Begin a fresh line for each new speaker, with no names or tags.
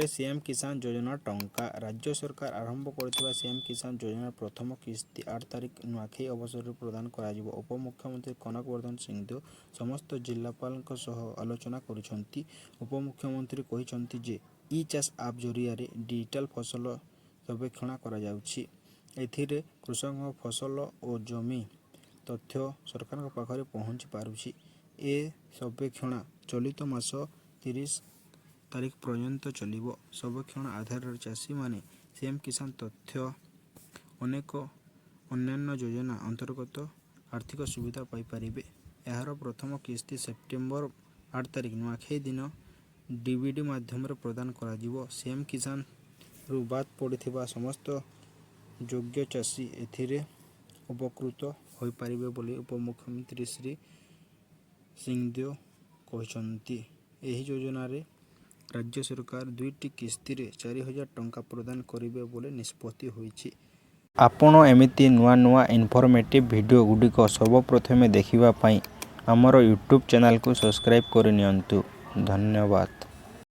ଖାତାରେ सीएम किसान योजना टंका राज्य सरकार आरंभ करथिबा सीएम किसान योजना प्रथम किस्ती 8 तारिख नुआखाई अवसर प्रदान कराजिबो। उपमुख्यमंत्री कनकवर्धन सिंहदेव समस्त जिलापाल सह आलोचना करिसंती। उपमुख्यमंत्री कहिसंती जे ई चाष आप जरिया डिजिटल फसल सर्वेक्षण करा जाउछि। एथिरे कृषक फसल और जमी तथ्य सरकार पाखरे पहुंची पारुछि। ए सर्वेक्षण चलित मास 30 तारिख पर्यंत चलिबो। सर्वेक्षण आधार चाषी माने सीएम किसान तथ्य अनेक अन्यान्य योजना अंतर्गत आर्थिक सुविधा पाई पारिबे। एहार प्रथम किस्ती सेप्टेम्बर 8 तारिख नुआखाई दिन डीबीडी माध्यम प्रदान करा जिवो। सीएम किसान रु बाद पड़िथिबा समस्त योग्य चाषी एथिरे उपकृत होई पारिबे बोली उपमुख्यमंत्री श्री सिंहदेव कहिसंती। एही योजना रे राज्य सरकार 2टी किस्ती रे 4000 टंका प्रदान करिबे बोले निष्पत्ति होईछि। आपण एमिति नुआ नुआ इनफॉर्मेटिव वीडियो गुडिक सर्वप्रथमे देखिबा पई हमर यूट्यूब चैनल को सब्सक्राइब करि नियंतु। धन्यवाद।